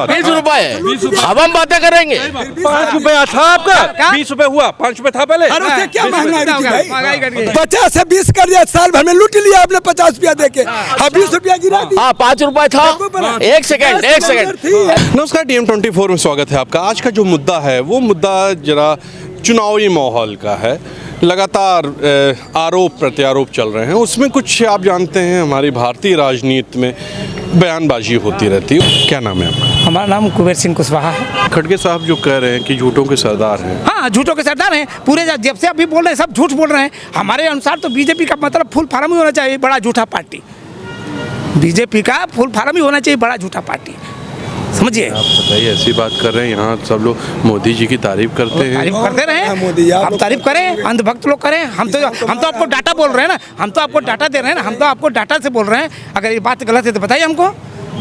₹20 अब हम बातें करेंगे। ₹5 था आपका, ₹20 हुआ, ₹5 था पहले। अरे उससे क्या महंगाई 50 से 20 कर दिया, साल भर में लूट लिया आपने ₹50 देके, अब ₹20 गिरा दिया। हाँ, ₹5 था। एक सेकंड नमस्कार, DM24 में स्वागत है आपका। आज का जो मुद्दा है वो मुद्दा जरा चुनावी माहौल का है। लगातार आरोप प्रत्यारोप चल रहे हैं, उसमें कुछ आप जानते हैं हमारी भारतीय राजनीति में बयानबाजी होती रहती है। क्या नाम है आपका? हमारा नाम कुबेर सिंह कुशवाहा है। खड़गे साहब जो कह रहे हैं कि झूठों के सरदार हैं। हाँ, झूठों के सरदार हैं पूरे, जब से अभी बोल रहे हैं सब झूठ बोल रहे हैं। हमारे अनुसार तो बीजेपी का मतलब फुल फार्म ही होना चाहिए, बड़ा झूठा पार्टी। बीजेपी का फुल फार्म ही होना चाहिए, बड़ा झूठा पार्टी, समझिए। आप बताइए, ऐसी बात कर रहे हैं, यहाँ सब लोग मोदी जी की तारीफ करते हैं। तारीफ करते रहे, आप तारीफ करें, अंधभक्त लोग करें। हम तो आपको डाटा बोल रहे हैं ना, हम तो आपको डाटा दे रहे हैं ना, हम तो आपको डाटा से बोल रहे हैं। अगर ये बात गलत है तो बताइए हमको,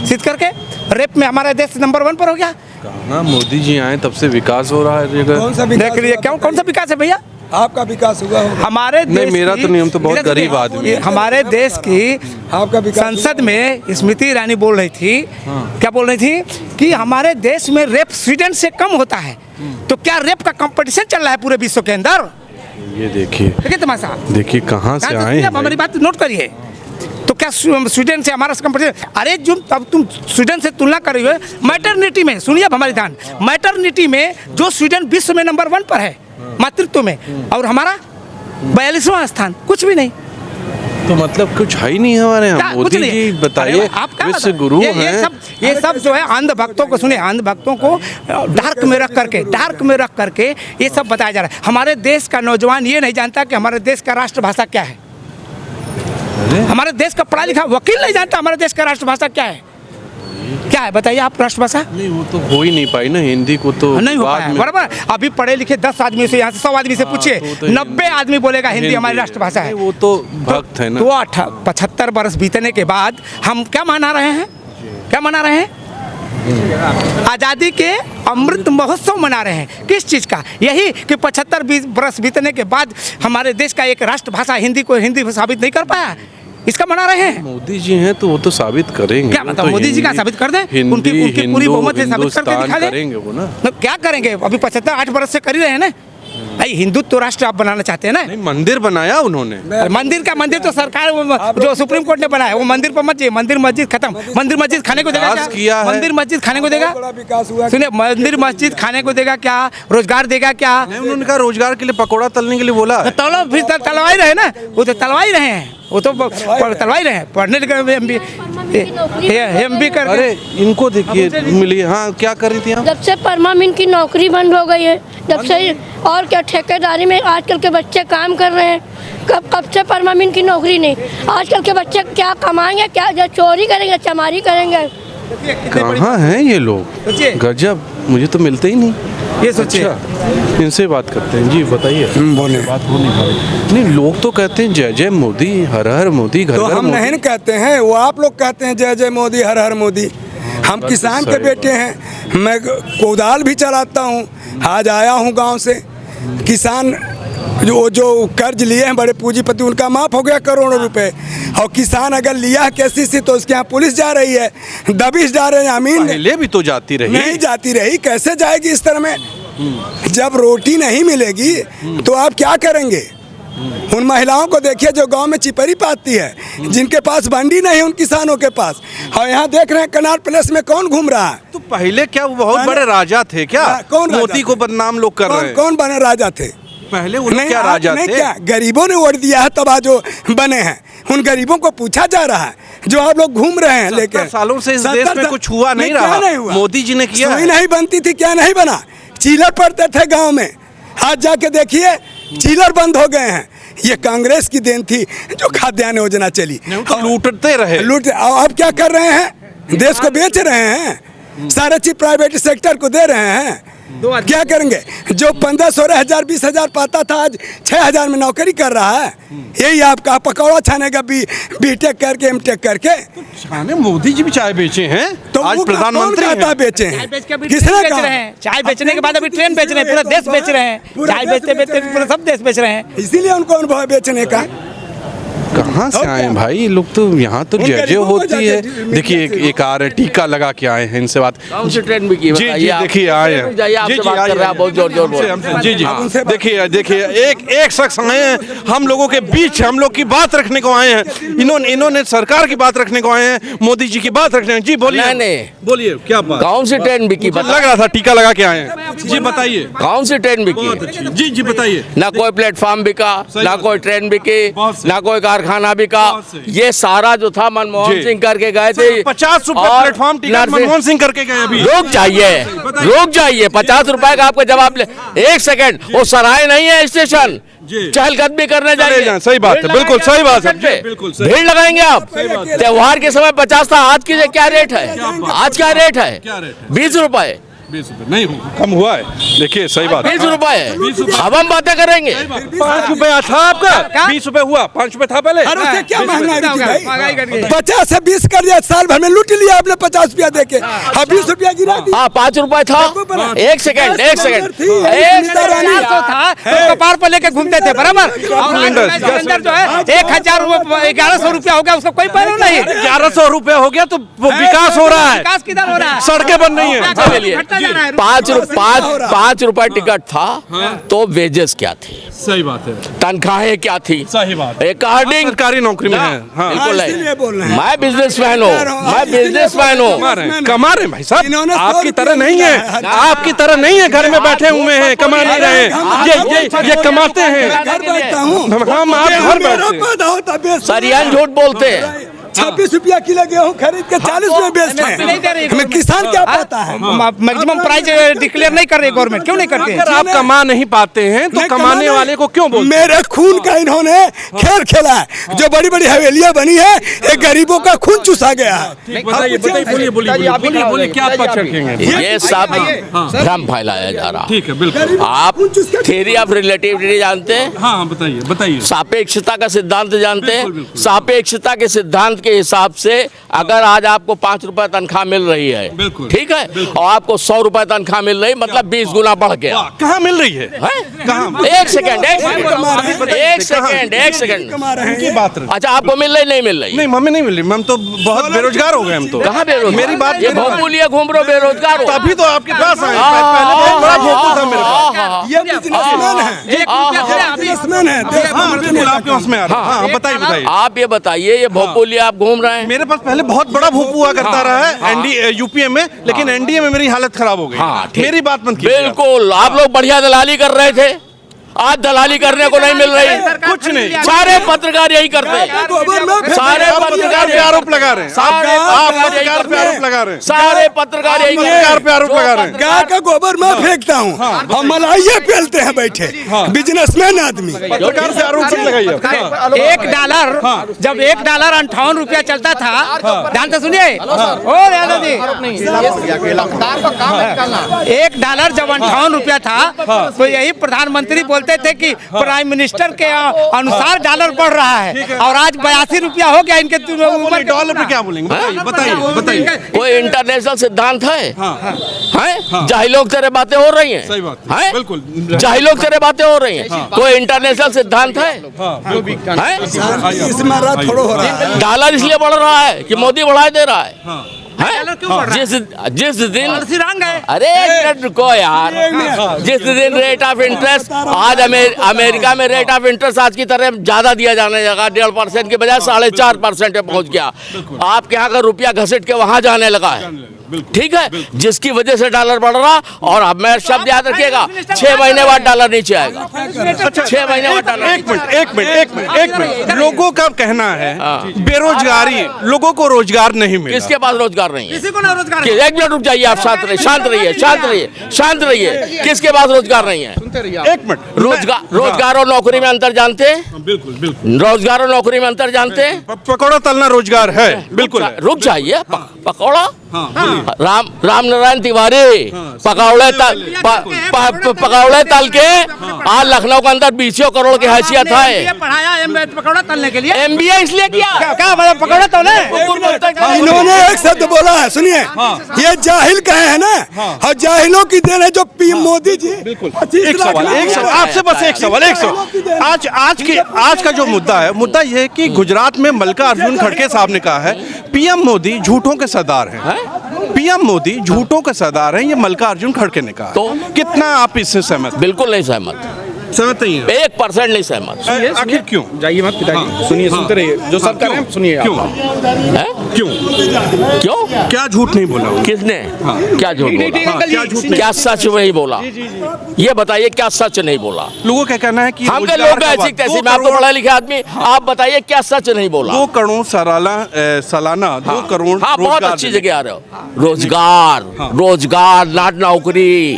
सिद्ध करके। रेप में हमारा देश नंबर 1 पर हो गया। कहाँ मोदी जी आए तब से विकास हो रहा है। देख लीजिए कौन सा विकास है भैया? आपका विकास हुआ होगा। हमारे देश मेरा तो नहीं, हम तो बहुत गरीब आदमी। हमारे देश की आपका संसद में स्मृति ईरानी बोल रही थी, क्या बोल रही थी कि हमारे देश में रेप स्वीडन से कम होता है। तो क्या रेप का कंपटीशन चल रहा है पूरे विश्व के अंदर? ये देखिए तमाशा, देखिए कहाँ से आए हैं। हमारी बात नोट करिए। तो क्या स्वीडन से हमारा कंपटीशन? अरे जो तब तुम स्वीडन से तुलना कर रही हो मैटरनिटी में, सुनिए अब हमारी ध्यान, मैटरनिटी में जो स्वीडन विश्व में नंबर 1 पर है मातृत्व में, और हमारा 42वां स्थान, कुछ भी नहीं। तो मतलब कुछ है ही नहीं हमारे यहाँ। मोदी जी बताइए, विश्व गुरु हैं। ये सब जो है अंधभक्तों को, सुनिए, अंधभक्तों को डार्क में रख करके ये सब बताया जा रहा है। हमारे देश का नौजवान ये नहीं जानता कि हमारे देश का राष्ट्रभाषा क्या है। हमारे देश का पढ़ा लिखा वकील नहीं जानता हमारे देश का राष्ट्रभाषा क्या है। क्या है बताइए आप? राष्ट्रभाषा नहीं, वो तो हो ही नहीं पाई ना, हिंदी को तो नहीं हो पाया, बराबर। अभी पढ़े लिखे 10 आदमी से, यहाँ से 100 आदमी से पूछिए, 90 आदमी बोलेगा हिंदी हमारी राष्ट्रभाषा है। वो तो भक्त है ना। तो 75 वर्ष बीतने के बाद हम क्या मना रहे हैं? क्या मना रहे हैं? आज़ादी के अमृत महोत्सव मना रहे हैं। किस चीज़ का? यही कि 75 वर्ष बीतने के बाद हमारे देश का एक राष्ट्रभाषा हिंदी को हिंदी साबित नहीं कर पाया, इसका मना रहे हैं। मोदी जी हैं तो वो तो साबित करेंगे। क्या मतलब मोदी जी का साबित कर दें? उनकी पूरी बहुमत है, साबित करके दिखा दें वो ना। क्या करेंगे? अभी 75-8 वर्ष से कर ही रहे हैं ना भाई। हिंदुत्व राष्ट्र आप बनाना चाहते हैं ना? नहीं, मंदिर बनाया उन्होंने। मंदिर तो सरकार जो सुप्रीम कोर्ट ने बनाया, वो मंदिर पर मत जाइए। मंदिर मस्जिद खत्म। मंदिर मस्जिद खाने को देगा क्या? मंदिर मस्जिद खाने को देगा? सुनिए, मंदिर मस्जिद खाने को देगा क्या? रोजगार देगा क्या? उन्होंने कहा रोजगार के लिए पकौड़ा तलने के लिए बोला। तलो फिर तलवा ही रहे ना, वो तो तलवा ही रहे हैं, वो तो तलवा ही रहे हैं। पढ़ने MB कर। अरे इनको देखिए मिली। हाँ, क्या कर रही थी आप? जब से परमानेंट की नौकरी बंद हो गई है, जब से, और क्या ठेकेदारी में आजकल के बच्चे काम कर रहे हैं। कब से परमानेंट की नौकरी नहीं। आजकल के बच्चे क्या कमाएंगे, क्या चोरी करेंगे, चमारी करेंगे। कहाँ हैं ये लोग? गजब, मुझे तो मिलते ही नहीं। ये सोचिए। अच्छा, इनसे बात करते हैं। जी बताइए। बोले बात हो नहीं पा। नहीं, लोग तो कहते हैं जय जय मोदी, हर हर मोदी, घर तो घर हम मोदी। नहीं कहते हैं, वो आप लोग कहते हैं जय जय मोदी, हर हर मोदी। हम किसान के बेटे हैं, मैं कोदाल भी चलाता हूँ। आज आया हूँ गांव से। किसान जो कर्ज लिए हैं बड़े पूंजीपति, उनका माफ़ हो गया करोड़ों रुपए। और किसान अगर लिया है KCC तो उसके यहाँ पुलिस जा रही है, दबिश जा रहे हैं अमीन। पहले भी तो जाती रही। नहीं जाती रही, कैसे जाएगी इस तरह में? जब रोटी नहीं मिलेगी तो आप क्या करेंगे? उन महिलाओं को देखिए जो गांव में चिपरी पाती है, जिनके पास बंडी नहीं है उन किसानों के पास। और यहाँ देख रहे हैं कनाट प्लेस में कौन घूम रहा है। तो पहले क्या वो बहुत बड़े राजा थे क्या? कौन मोदी को बदनाम लोग कर रहे हैं। कौन बने राजा थे पहले? नहीं, क्या राजा थे? क्या गरीबों ने वोट दिया है तब आज जो बने हैं। उन गरीबों को पूछा जा रहा है जो आप लोग घूम रहे हैं लेके। सालों से इस देश में कुछ हुआ नहीं रहा। मोदी जी ने किया। सुई नहीं बनती थी, क्या नहीं बना? चीलर पड़ते थे गांव में, आज जाके देखिए चीलर बंद हो गए हैं। ये कांग्रेस की देन थी जो खाद्यान्न योजना चली। तो लूटते रहे। अब क्या कर रहे हैं? देश को बेच रहे हैं, सारे चीज प्राइवेट सेक्टर को दे रहे हैं। क्या करेंगे? जो 15-16 हजार 20 हजार पाता था आज 6 हजार में नौकरी कर रहा है। यही आपका पकौड़ा छानेगा B.Tech करके M.Tech करके। छाने मोदी जी भी चाय बेचे हैं तो आज प्रधानमंत्री बेचे हैं। किसने बेच रहे हैं? चाय बेचने के बाद अभी ट्रेन बेच रहे हैं, पूरा देश बेच रहे हैं। चाय बेचते बेचते पूरा सब देश बेच रहे हैं। इसीलिए उनको अनुभव बेचने का। कहाँ से आए हैं भाई ये लोग? तो यहाँ तो उन जय गरीबों को होती है। जाके देखिए एक आ रहे टीका लगा के आए हैं, इनसे बात। कौन सी ट्रेन भी की जी जी देखिए आए हैं। जाइए, आपसे बात कर रहे हैं, आप बहुत जोर जोर बोल रहे हैं। जी जी उनसे बात- देखिए देखिए एक शख्स आए हैं हम लोगों के बीच, हम लोग की बात रखने को आए हैं। इन्होंने सरकार की बात रखने को आए हैं, मोदी जी की बात रखने। जी बोलिए नहीं। बोलिए क्या बात? कौन सी ट्रेन बिकी? मुझे लग रहा था टीका लगा के आए हैं। जी बताइए। कौन सी ट्रेन बहुत बिकी? अच्छी। जी जी बताइए। ना कोई प्लेटफॉर्म बिका, सही ना बात कोई ट्रेन बिकी, बहुत सही। ना कोई कारखाना बिका। बहुत सही। ये सारा जो था मनमोहन जी। सिंह करके गए थे। 50 रुपए और platform ticket nursing- Manmohan Singh करके गए अभी। रुक जाइए, बताइए। रुक जाइए। 50 रुपए का आपको जवाब ले। एक सेकंड, वो सराय नहीं है स्टेशन। जी। चहलकदमी करने चले जाइए। जाएं, सही बात है, भीड़ बिल्कुल लगाएंगे सही आप बात है। स्टेशन पे। जी, बिल्कुल सही। भीड़ लगाएंगे आप। सही बात है। त्योहार के समय 50 था, आज की क्या रेट है? बात? आज क्या रेट है? क्या रेट है? 20 रुपए। 20 रुपए नहीं कम हुआ है। देखिए सही बात 20 रुपए है। अब हम बातें करेंगे। 5 रुपए था आपका, 20 रुपए हुआ, 5 रुपए था पहले। अरे उससे क्या महंगाई कितना की होगा? भाई? महंगाई कर दी। 50 से 20 कर दिया, साल भर में लूट लिया आपने 50 रुपया दे के। अब 20 रुपया गिरा दिया। हाँ 5 रुपए था। एक सेकंड, एक सेकंड, एक 400 था तो कपार पर लेके घूमते थे, बराबर। और सिलेंडर जो है 1000 रुपया हो गया, उसका कोई पहलू नहीं। 1100 रुपए हो गया तो वो विकास हो रहा है, विकास किधर हो रहा है? सड़कें बन रही हैं। घटता जा रहा है। 5 रुपए टिकट था तो वेजेस क्या थे? सही बात है, तनख्वाहें क्या थी? सही बात है। अकॉर्डिंग सरकारी नौकरी में है। हाँ बिल्कुल इसीलिए बोल रहे है। हैं। मैं बिजनेसमैन हूँ, मैं बिजनेसमैन कमा हूँ। रहे हैं, कमा रहे हैं भाई साहब। इन्होंने 100 आपकी तरह रुपया नहीं दिया है, है। आपकी तरह नहीं है घर में बैठे हुए हैं, कमा नहीं रहे हैं। ये कमाते हैं। घर बैठता हूँ। हम आप घर बैठते हैं। पैदा होता बेचते सर ये झूठ बोलते हैं। 26 रुपया किलो गेहूँ खरीद के 40 में बेचते नहीं दे रही हैं। हमें किसान क्या पाता है? मैक्सिमम प्राइस डिक्लेयर नहीं कर रही गवर्नमेंट, क्यों नहीं करती है? अगर आप कमा नहीं पाते हैं तो नहीं, कमाने कमाने- वाले को क्यों बोलते मेरे खून का इन्होंने खेल खेला है। जो बड़ी बड़ी हवेलियां बनी है, एक गरीबों का खून चूसा गया है। हैं? बताइए बताइए, बोलिए बोलिए बोलिए क्या पक्ष रखेंगे? ये सब भ्रम फैलाया जा रहा है। ठीक है बिल्कुल। आप थ्योरी ऑफ रिलेटिविटी जानते हैं? हाँ बताइए बताइए। सापेक्षता का सिद्धांत जानते बिल्कुल, हैं? बिल्कुल। सापेक्षता के सिद्धांत के हिसाब से अगर आज आपको 5 रुपए तनख्वाह मिल रही है, बिल्कुल, ठीक है, बिल्कुल। और आपको 100 रुपए तनख्वाह मिल रही, मतलब 20 गुना बढ़ गया। वाह, कहाँ मिल रही है? हैं? कहाँ? एक सेकंड, एक सेकंड। कमा रहे की हैं। बात रहे। अच्छा आपको मिल रही नहीं मिल रही? नहीं मम्मी नहीं मिल रही, हम तो बहुत बेरोजगार हो गए हम तो। कहाँ बेरोजगार? मेरी बात ये भोजपुरिया घूम रहे हो, बेरोजगार हो। तभी तो आपके पास आए। पहले बहुत बड़ा भोजपुर था मेरे पास। ये बिजनेसमैन है, बिजनेसमैन है। हाँ बिल्कुल आपके पास में आ रहा है। हाँ बताइए बताइए। आप ये बताइए, ये भोजपुरिया आप घूम रहे हैं? मेरे पास पहले बहुत बड़ा भूप हुआ करता रहा है एनडीए यूपीए में, लेकिन एनडीए में मेरी हालत खराब हो गई। हाँ, ठीक। मेरी बात मत कीजिए। बिल्कुल, आप लोग बढ़िया दलाली कर रहे थे, आज दलाली करने को नहीं मिल रही। कुछ नहीं। सारे पत्रकार यही करते हैं। सारे आप पत्रकार पत्रकार पे आरोप लगा रहे हैं। सारे आप पत्रकार यही पत्रकार पे करते आरोप हैं। लगा रहे हैं। सारे पत्रकार यही करते हैं। पत्रकार पे आरोप लगा रहे हैं। गाय का गोबर मैं फेंकता हूँ, हम मलाइये पेलते हैं बैठे। बिजनेसमैन आदमी। पत्रकार पे आरोप मत लगाइए। $1 जब $1 58 रुपया चलता था, ध्यान से सुनिए ओ यादव जी, $1 जब 58 रुपया था तो यही प्रधानमंत्री बोलते थे कि प्राइम मिनिस्टर के अनुसार डॉलर बढ़ रहा है, और आज 82 रुपया हो गया इनके ऊपर। डॉलर पे क्या बोलेंगे? बताइए बताइए। कोई इंटरनेशनल सिद्धांत है? हाँ। हैं? जाहिलों तेरे बातें हो रही हैं? सही बात है। हैं? बिल्कुल। जाहिलों तेरे बातें हो रही हैं? कोई इंटरनेशनल सिद्धांत है? हैं? इसमें रात थोड़ा हो रहा है। डॉलर इसलिए बढ़ रहा है कि मोदी बढ़ाए दे रहा है। हैं? जिस दिन अरे एक मिनट रुको यार, जिस दिन रेट ऑफ इंटरेस्ट आज अमेरिका में रेट ऑफ इंटरेस्ट आज की तरह ज्यादा दिया जाने लगा, 1.5% के बजाय 4.5% पे पहुंच गया। आपके यहाँ का रुपया घसीट के वहां जाने लगा है, ठीक है, जिसकी वजह से डॉलर बढ़ रहा। और अब मैं शब्द याद रखिएगा, 6 महीने बाद डॉलर नीचे आएगा। 6 महीने बाद डॉलर। एक मिनट। लोगों का कहना है बेरोजगारी, लोगों को रोजगार नहीं मिला। किसके पास रोजगार नहीं है? किसी को ना रोजगार है। एक मिनट रुक जाइए, आप शांत रहिए। किसके पास रोजगार नहीं है? एक मिनट। रोजगार और नौकरी में अंतर जानते हैं? बिल्कुल बिल्कुल। रोजगार और नौकरी में अंतर जानते हैं? पकौड़ा तलना रोजगार है, बिल्कुल है। रुक जाइए, पकौड़ा हाँ, राम नारायण तिवारी पकौड़े तल के आज लखनऊ के अंदर 20 करोड़ की हैसियत है। पढ़ाया पकौड़ा तलने के लिए। MBA इसलिए किया। क्या मतलब पकौड़ा तले? इन्होंने एक शब्द बोला है, सुनिए, ये जाहिल कहे हैं ना, और जाहिलों की देन है जो पीएम मोदी जी 25 एक सवाल आपसे, बस एक सवाल आज का जो मुद्दा है, मुद्दा ये है कि गुजरात में मल्लिकार्जुन खड़गे साहब ने कहा है पीएम मोदी झूठों के सरदार हैं। पीएम मोदी झूठों के सरदार हैं, ये मल्लिकार्जुन खड़गे ने कहा। तो कितना आप इससे सहमत? बिल्कुल नहीं सहमत, 1% नहीं सहमत। आखिर क्यों? जाइए मत पिताजी, सुनिए, सुनते रहिए जो सब कर रहे हैं, सुनिए। क्यों? क्या झूठ नहीं बोला? किसने? क्या झूठ बोला? क्या सच नहीं बोला? ये बताइए क्या सच नहीं बोला? लोगों का कहना है कि हम के लोग ऐसी तैसी, मैं आपको पढ़ा लिखा आदमी, आप बताइए क्या सच नहीं बोला? 2 करोड़ सालाना 2 करोड़। हाँ, बहुत अच्छी जगह आ रहे हो। रोजगार नाट नौकरी,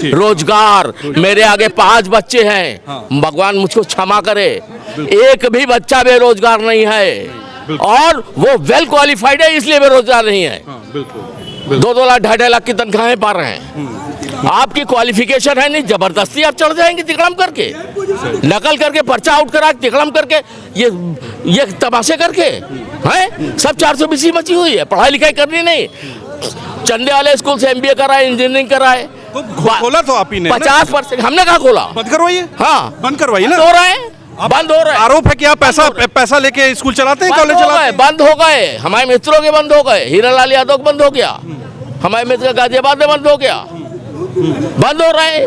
रोजगार। मेरे आगे 5 बच्चे हैं, भगवान मुझको क्षमा करे, एक भी बच्चा बेरोजगार नहीं है, और वो वेल क्वालिफाइड है इसलिए बेरोजगार नहीं है। 2-2 लाख 2.5 लाख की तनख्वाहें पा रहे हैं। आपकी क्वालिफिकेशन है नहीं, जबरदस्ती आप चढ़ जाएंगे तिकड़म करके, नकल करके, पर्चा आउट करा तिकड़म करके, ये तमाशे करके हैं। सब 420 मची हुई है, पढ़ाई लिखाई करनी नहीं। चंदे वाले स्कूल से MBA कराए, इंजीनियरिंग कराए, खोला तो आप ही ने 50%। हमने कहा खोला? बंद करवाइए। हाँ, बंद करवाइए ना। हो रहे हैं, बंद हो रहे हैं। आरोप है कि आप पैसा लेके स्कूल चलाते हैं, कॉलेज चलाते हैं। बंद हो गए, हमारे मित्रों के बंद हो गए। हीरालाल यादव बंद हो गया, हमारे मित्र गाजियाबाद में बंद हो गया, बंद हो रहे हैं।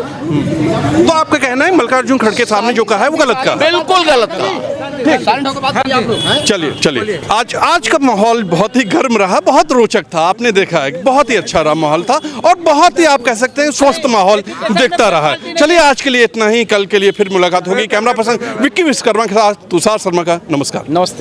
तो आपका कहना है मल्लिकार्जुन खड़गे साहब ने जो कहा है वो गलत कहा? बिल्कुल गलत कहा। चलिए आज का माहौल बहुत ही गर्म रहा, बहुत रोचक था। आपने देखा है बहुत ही अच्छा रहा माहौल था, और बहुत ही आप कह सकते हैं स्वस्थ माहौल दिखता रहा है। चलिए आज के लिए इतना ही, कल के लिए फिर मुलाकात होगी। कैमरा पर्सन विक्की विश्वकर्मा के साथ तुषार शर्मा का नमस्कार। नमस्ते।